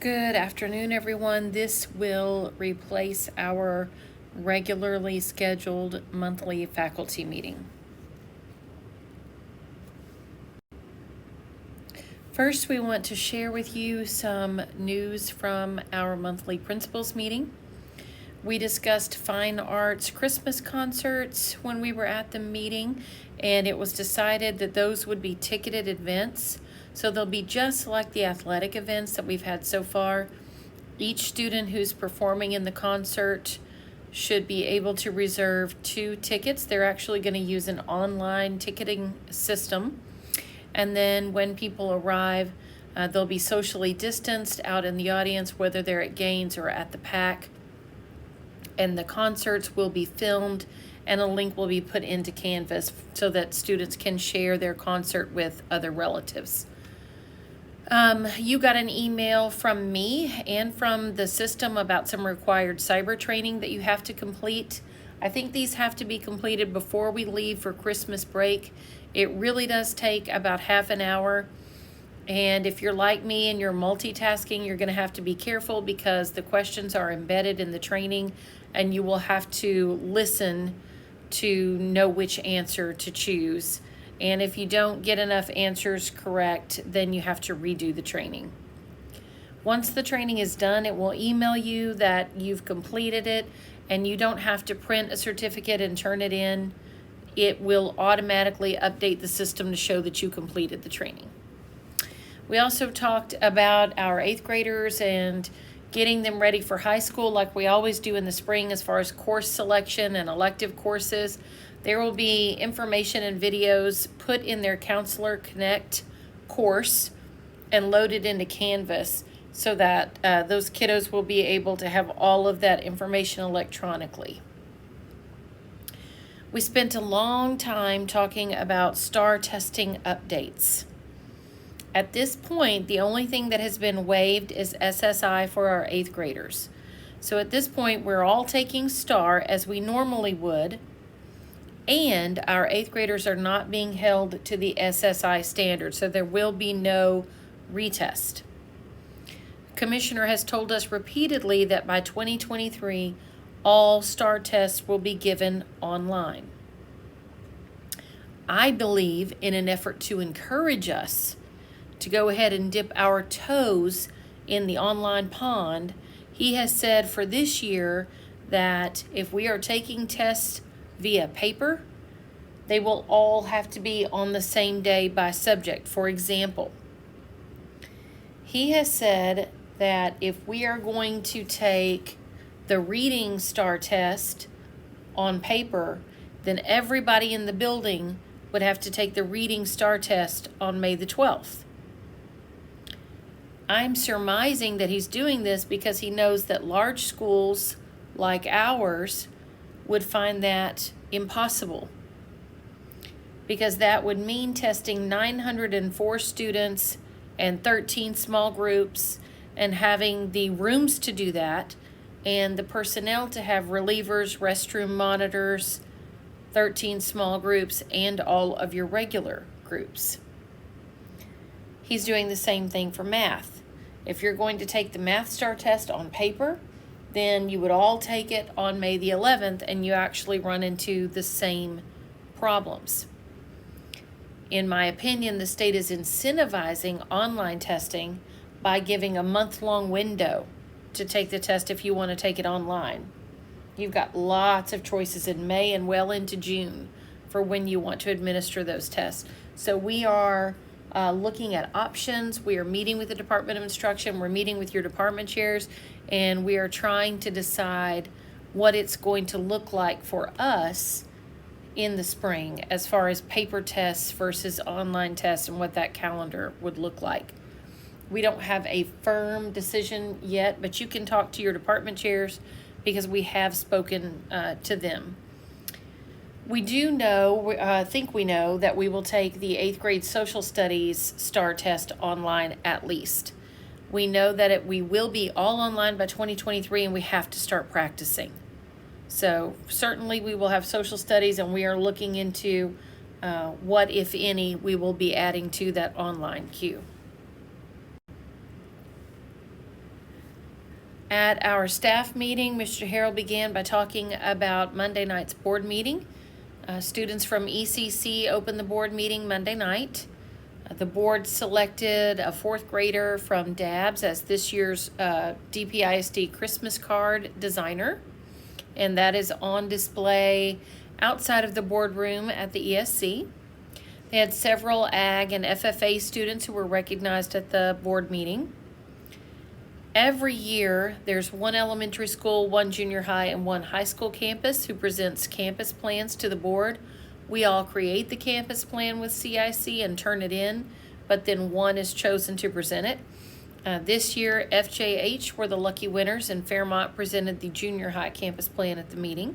Good afternoon, everyone. This will replace our regularly scheduled monthly faculty meeting. First, we want to share with you some news from our monthly principals meeting. We discussed fine arts Christmas concerts when we were at the meeting, and it was decided that those would be ticketed events. So they'll be just like the athletic events that we've had so far. Each student who's performing in the concert should be able to reserve 2 tickets. They're actually going to use an online ticketing system. And then when people arrive, they'll be socially distanced out in the audience, whether they're at Gaines or at the PAC. And the concerts will be filmed, and a link will be put into Canvas so that students can share their concert with other relatives. You got an email from me and from the system about some required cyber training that you have to complete. I think these have to be completed before we leave for Christmas break. It really does take about half an hour. And if you're like me and you're multitasking, you're going to have to be careful because the questions are embedded in the training and you will have to listen to know which answer to choose. And if you don't get enough answers correct, then you have to redo the training. Once the training is done, it will email you that you've completed it, and you don't have to print a certificate and turn it in. It will automatically update the system to show that you completed the training. We also talked about our 8th graders and getting them ready for high school like we always do in the spring as far as course selection and elective courses. There will be information and videos put in their Counselor Connect course and loaded into Canvas so that those kiddos will be able to have all of that information electronically. We spent a long time talking about STAR testing updates. At this point, the only thing that has been waived is SSI for our 8th graders. So at this point, we're all taking STAR as we normally would, and our 8th graders are not being held to the SSI standard, so there will be no retest. Commissioner has told us repeatedly that by 2023, all STAR tests will be given online. I believe in an effort to encourage us to go ahead and dip our toes in the online pond, he has said for this year that if we are taking tests via paper, they will all have to be on the same day by subject. For example, he has said that if we are going to take the reading STAR test on paper, then everybody in the building would have to take the reading STAR test on May the 12th. I'm surmising that he's doing this because he knows that large schools like ours would find that impossible, because that would mean testing 904 students and 13 small groups and having the rooms to do that and the personnel to have relievers, restroom monitors, 13 small groups, and all of your regular groups. He's doing the same thing for math. If you're going to take the Math STAR test on paper, then you would all take it on May the 11th and you actually run into the same problems. In my opinion, the state is incentivizing online testing by giving a month-long window to take the test if you want to take it online. You've got lots of choices in May and well into June for when you want to administer those tests. So we are looking at options. We are meeting with the Department of Instruction. We're meeting with your department chairs, and we are trying to decide what it's going to look like for us in the spring as far as paper tests versus online tests and what that calendar would look like. We don't have a firm decision yet, but you can talk to your department chairs because we have spoken to them. We do know, think we know, that we will take the 8th grade social studies STAR test online at least. We know that we will be all online by 2023 and we have to start practicing. So certainly we will have social studies, and we are looking into what, if any, we will be adding to that online queue. At our staff meeting, Mr. Harrell began by talking about Monday night's board meeting. Students from ECC opened the board meeting Monday night. The board selected a fourth grader from DABS as this year's DPISD Christmas card designer, and that is on display outside of the boardroom at the ESC. They had several ag and FFA students who were recognized at the board meeting. Every year, there's one elementary school, one junior high, and one high school campus who presents campus plans to the board. We all create the campus plan with CIC and turn it in, but then one is chosen to present it. This year, FJH were the lucky winners, and Fairmont presented the junior high campus plan at the meeting.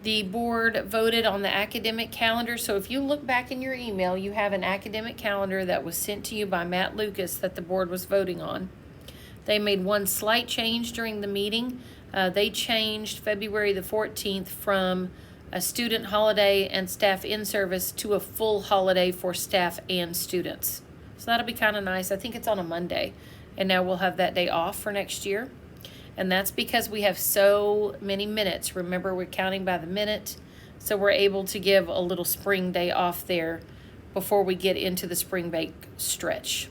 The board voted on the academic calendar. So if you look back in your email, you have an academic calendar that was sent to you by Matt Lucas that the board was voting on. They made one slight change during the meeting. They changed February the 14th from a student holiday and staff in service to a full holiday for staff and students. So that'll be kind of nice. I think it's on a Monday, and now we'll have that day off for next year. And that's because we have so many minutes. Remember, we're counting by the minute, so we're able to give a little spring day off there before we get into the spring break stretch.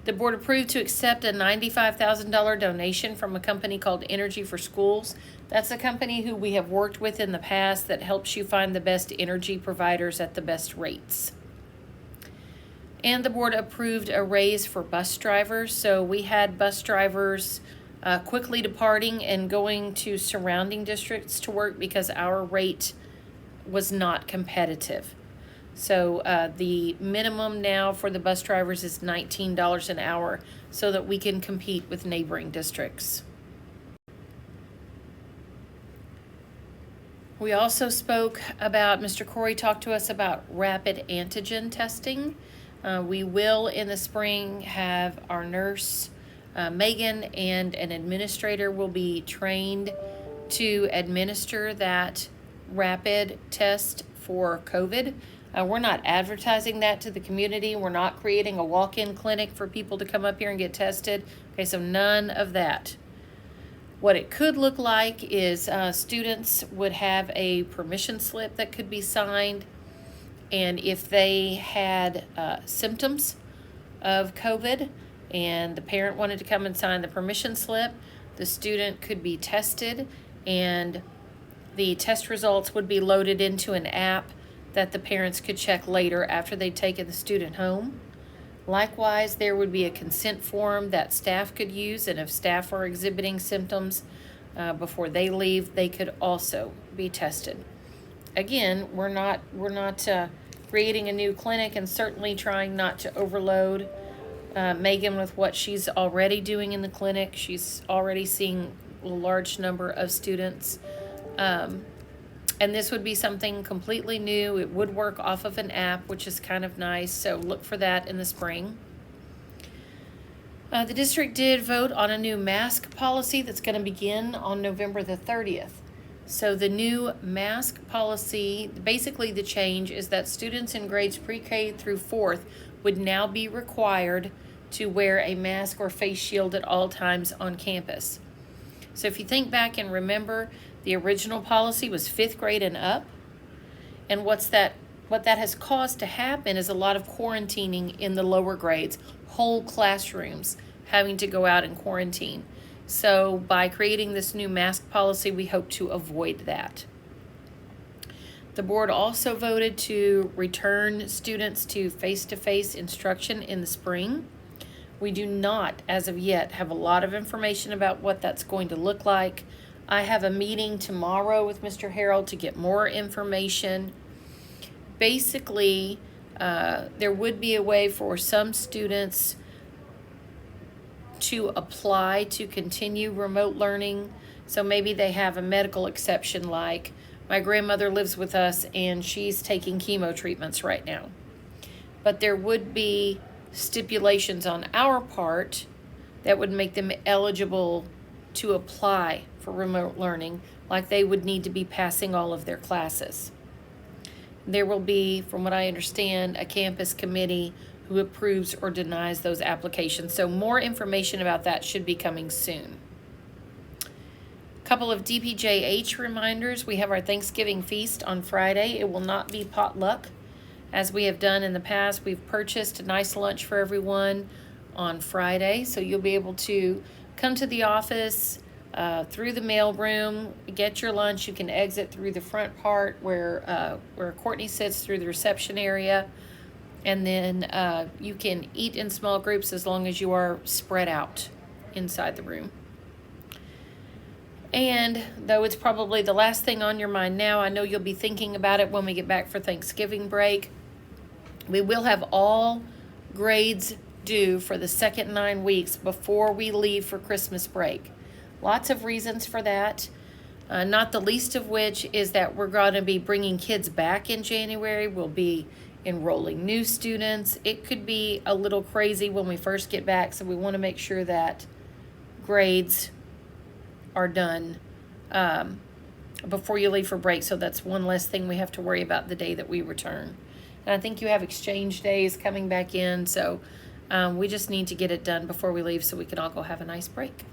The board approved to accept a $95,000 donation from a company called Energy for Schools. That's a company who we have worked with in the past that helps you find the best energy providers at the best rates. And the board approved a raise for bus drivers. So we had bus drivers quickly departing and going to surrounding districts to work because our rate was not competitive. So the minimum now for the bus drivers is $19 an hour so that we can compete with neighboring districts. We also spoke about, Mr. Corey talked to us about rapid antigen testing. We will in the spring have our nurse, Megan, and an administrator will be trained to administer that rapid test for COVID. We're not advertising that to the community. We're not creating a walk-in clinic for people to come up here and get tested. Okay, so none of that. What it could look like is students would have a permission slip that could be signed, and if they had symptoms of COVID and the parent wanted to come and sign the permission slip, the student could be tested, and the test results would be loaded into an app that the parents could check later after they'd taken the student home. Likewise, there would be a consent form that staff could use, and if staff are exhibiting symptoms before they leave, they could also be tested. Again, we're not creating a new clinic, and certainly trying not to overload Megan with what she's already doing in the clinic. She's already seeing a large number of students. And this would be something completely new. It would work off of an app, which is kind of nice. So look for that in the spring. The district did vote on a new mask policy that's going to begin on November the 30th. So the new mask policy, basically the change is that students in grades pre-K through 4th would now be required to wear a mask or face shield at all times on campus. So if you think back and remember, the original policy was 5th grade and up. And what that has caused to happen is a lot of quarantining in the lower grades, whole classrooms having to go out and quarantine. So by creating this new mask policy, we hope to avoid that. The board also voted to return students to face-to-face instruction in the spring. We do not, as of yet, have a lot of information about what that's going to look like. I have a meeting tomorrow with Mr. Harrell to get more information. Basically, there would be a way for some students to apply to continue remote learning. So maybe they have a medical exception, like my grandmother lives with us and she's taking chemo treatments right now. But there would be stipulations on our part that would make them eligible to apply for remote learning, like they would need to be passing all of their classes. There will be, from what I understand, a campus committee who approves or denies those applications. So more information about that should be coming soon. Couple of DPJH reminders. We have our Thanksgiving feast on Friday. It will not be potluck as we have done in the past. We've purchased a nice lunch for everyone on Friday, so you'll be able to come to the office through the mail room, get your lunch. You can exit through the front part where Courtney sits, through the reception area, and then you can eat in small groups as long as you are spread out inside the room. And though it's probably the last thing on your mind now, I know you'll be thinking about it when we get back for Thanksgiving break. We will have all grades due for the second 9 weeks before we leave for Christmas break. Lots of reasons for that, not the least of which is that we're going to be bringing kids back in January. We'll be enrolling new students. It could be a little crazy when we first get back, so we want to make sure that grades are done before you leave for break, so that's one less thing we have to worry about the day that we return. And I think you have exchange days coming back in, so we just need to get it done before we leave so we can all go have a nice break.